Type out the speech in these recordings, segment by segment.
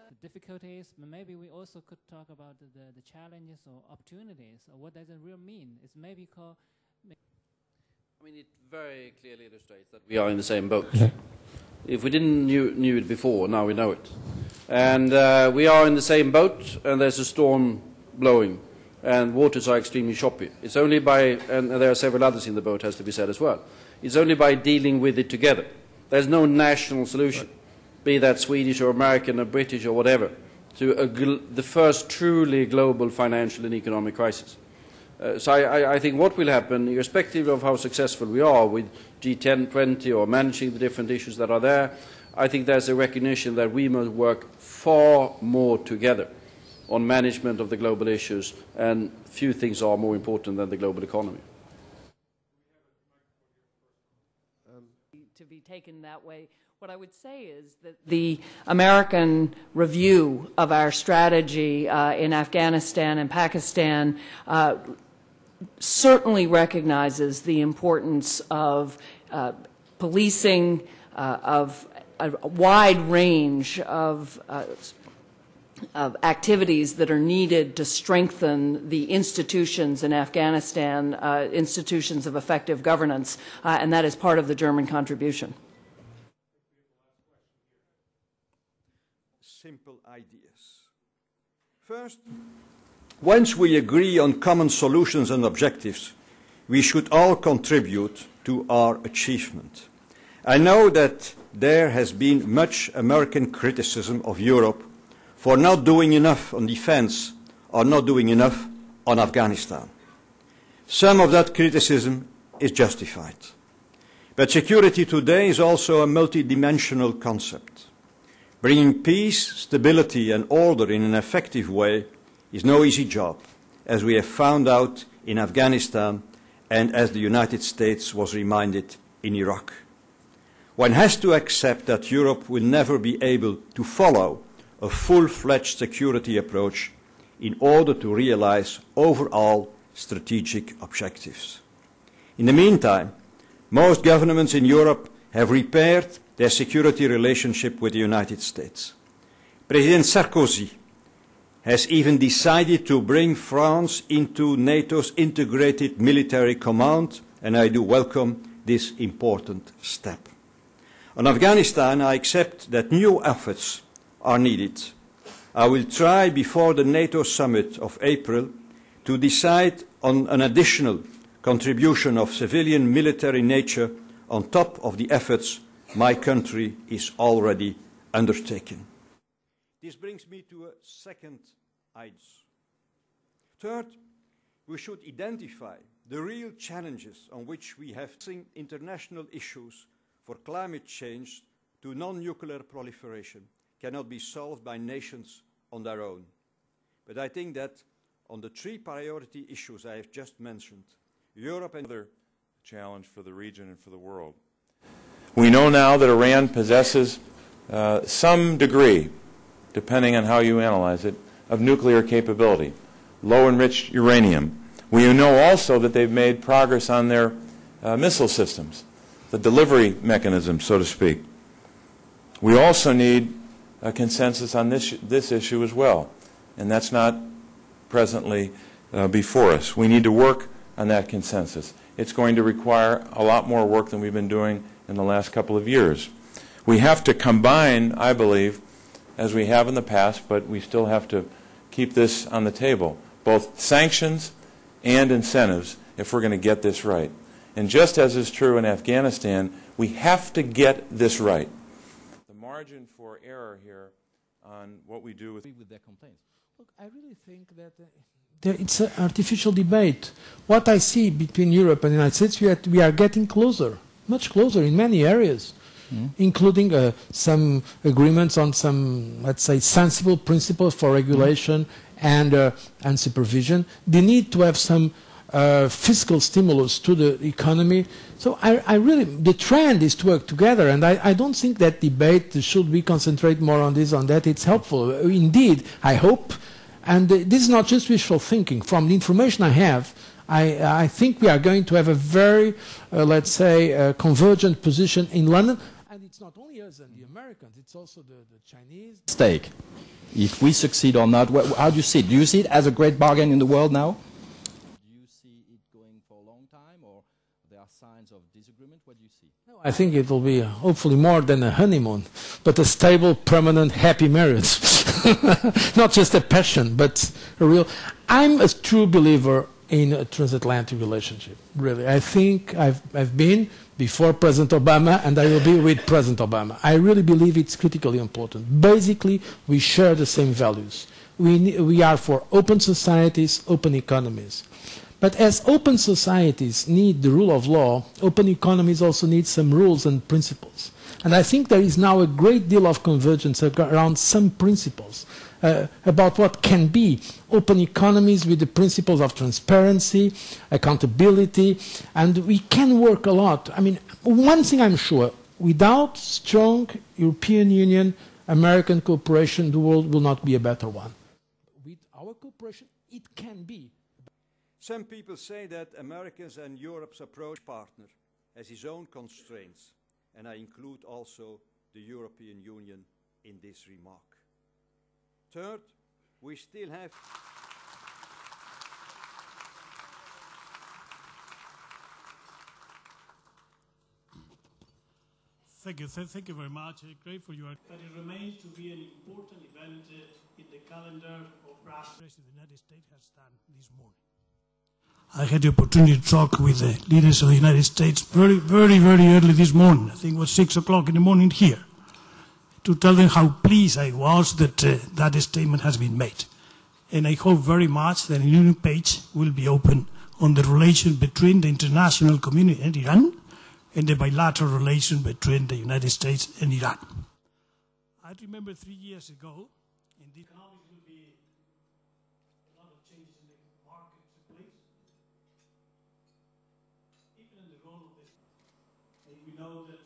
The difficulties, but maybe we also could talk about the challenges or opportunities, or what does it really mean? It's maybe called... I mean, it very clearly illustrates that we are in the same boat. If we didn't knew it before, now we know it. And we are in the same boat, and there's a storm blowing, and waters are extremely choppy. It's only by, and there are several others in the boat, has to be said as well, it's only by dealing with it together. There's no national solution, be that Swedish or American or British or whatever, to the first truly global financial and economic crisis. So I think what will happen, irrespective of how successful we are with G10, 20, or managing the different issues that are there, I think there's a recognition that we must work far more together on management of the global issues, and few things are more important than the global economy. To be taken that way, what I would say is that the American review of our strategy in Afghanistan and Pakistan certainly recognizes the importance of policing, of a wide range of activities that are needed to strengthen the institutions in Afghanistan, institutions of effective governance, and that is part of the German contribution. Simple ideas. First, once we agree on common solutions and objectives, we should all contribute to our achievement. I know that there has been much American criticism of Europe for not doing enough on defense or not doing enough on Afghanistan. Some of that criticism is justified. But security today is also a multidimensional concept. Bringing peace, stability and order in an effective way is no easy job, as we have found out in Afghanistan and as the United States was reminded in Iraq. One has to accept that Europe will never be able to follow a full-fledged security approach in order to realize overall strategic objectives. In the meantime, most governments in Europe have repaired their security relationship with the United States. President Sarkozy has even decided to bring France into NATO's integrated military command, and I do welcome this important step. On Afghanistan, I accept that new efforts are needed. I will try before the NATO summit of April to decide on an additional contribution of civilian military nature on top of the efforts my country is already undertaking. This brings me to a second idea. Third, we should identify the real challenges on which we have international issues, for climate change to non-nuclear proliferation cannot be solved by nations on their own. But I think that on the three priority issues I have just mentioned, Europe and another challenge for the region and for the world. We know now that Iran possesses some degree, depending on how you analyze it, of nuclear capability, low-enriched uranium. We know also that they've made progress on their missile systems, the delivery mechanism, so to speak. We also need a consensus on this issue as well, and that's not presently before us. We need to work on that consensus. It's going to require a lot more work than we've been doing in the last couple of years. We have to combine, I believe, as we have in the past, but we still have to keep this on the table, both sanctions and incentives, if we're going to get this right. And just as is true in Afghanistan, we have to get this right. The margin for error here on what we do with their complaints. Look, I really think that it's an artificial debate. What I see between Europe and the United States, we are getting closer, much closer in many areas, including some agreements on some, let's say, sensible principles for regulation and supervision. The need to have some fiscal stimulus to the economy. So I really, the trend is to work together, and I don't think that debate should we concentrate more on this, on that. It's helpful. Indeed, I hope, and this is not just wishful thinking. From the information I have, I think we are going to have a very, let's say, convergent position in London and it's not only us and the Americans, it's also the Chinese. Stake. If we succeed or not, how do you see it? Do you see it as a great bargain in the world now? Do you see it going for a long time, or there are signs of disagreement? What do you see? No, I think it will be hopefully more than a honeymoon, but a stable, permanent, happy marriage. Not just a passion, but a real... I'm a true believer in a transatlantic relationship, really. I think I've been before President Obama, and I will be with President Obama. I really believe it's critically important. Basically, we share the same values. We are for open societies, open economies. But as open societies need the rule of law, open economies also need some rules and principles. And I think there is now a great deal of convergence around some principles about what can be open economies with the principles of transparency, accountability, and we can work a lot. I mean, one thing I'm sure, without strong European Union, American cooperation, the world will not be a better one. With our cooperation, it can be. Some people say that Americans and Europe's approach partner has his own constraints, and I include also the European Union in this remark. Third, we still have... Thank you very much. Great for your... But it remains to be an important event in the calendar of Brussels. The United States has done this morning. I had the opportunity to talk with the leaders of the United States very early this morning. I think it was 6 o'clock in the morning here, to tell them how pleased I was that that statement has been made. And I hope very much that a new page will be open on the relation between the international community and Iran and the bilateral relation between the United States and Iran. I remember 3 years ago, in the economics will be a lot of changes in the marketplace, even in the role of this. And we know that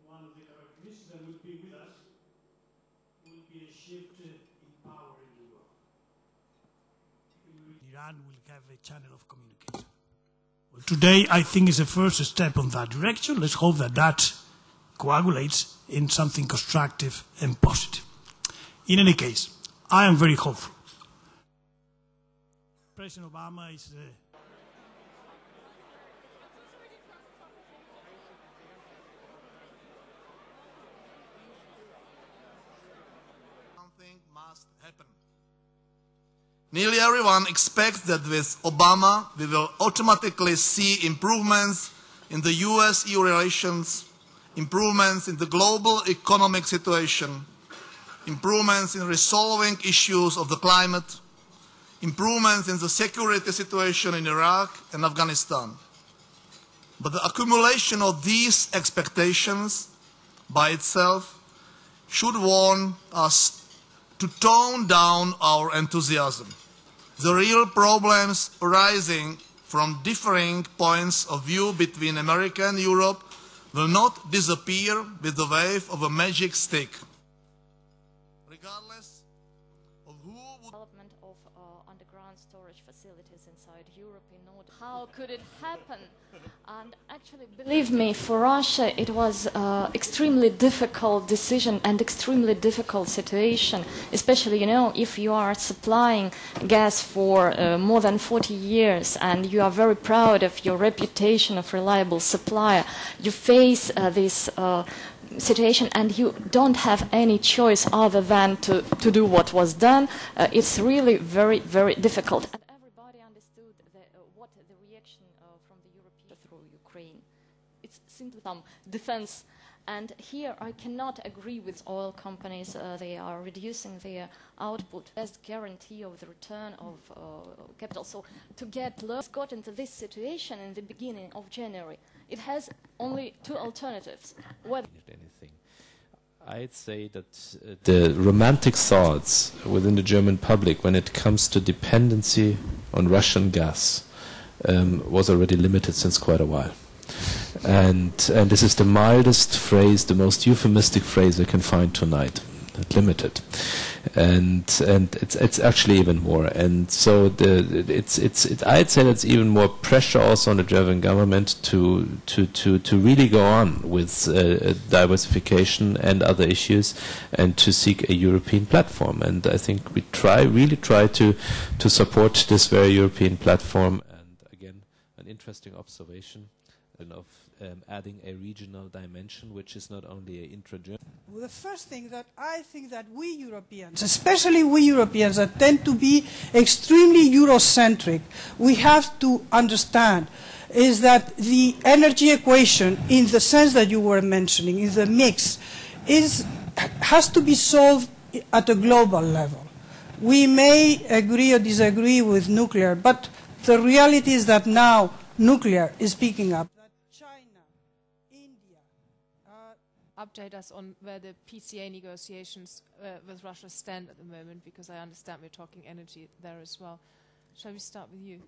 one of the characteristics that will be with us will be a shift in power in the world. Iran will have a channel of communication. Well, today, I think, is a first step on that direction. Let's hope that that coagulates in something constructive and positive. In any case, I am very hopeful. President Obama is something must happen. Nearly everyone expects that with Obama we will automatically see improvements in the US-EU relations, improvements in the global economic situation, improvements in resolving issues of the climate, improvements in the security situation in Iraq and Afghanistan. But the accumulation of these expectations by itself should warn us to tone down our enthusiasm. The real problems arising from differing points of view between America and Europe will not disappear with the wave of a magic stick. Regardless of who would... Development of underground storage facilities inside Europe in order... How could it happen? And actually, believe me, for Russia it was an extremely difficult decision and extremely difficult situation, especially, you know, if you are supplying gas for more than 40 years and you are very proud of your reputation of reliable supplier, you face this situation and you don't have any choice other than to do what was done. It's really very, very difficult. And everybody understood what the reaction from the European through Ukraine. It's simply some defense. And here I cannot agree with oil companies. They are reducing their output. Best guarantee of the return of capital. So to get got into this situation in the beginning of January, it has only two alternatives. Anything. I'd say that the romantic thoughts within the German public when it comes to dependency on Russian gas was already limited since quite a while. And this is the mildest phrase, the most euphemistic phrase I can find tonight. Limited. and it's actually even more. And so I'd say that's even more pressure also on the German government to really go on with diversification and other issues, and to seek a European platform. And I think we really try to support this very European platform. And again, an interesting observation of adding a regional dimension, which is not only an intra-German. Well, the first thing that I think that we Europeans, especially we Europeans that tend to be extremely Eurocentric, we have to understand is that the energy equation, in the sense that you were mentioning, in the mix, has to be solved at a global level. We may agree or disagree with nuclear, but the reality is that now nuclear is picking up. Update us on where the PCA negotiations with Russia stand at the moment, because I understand we're talking energy there as well. Shall we start with you?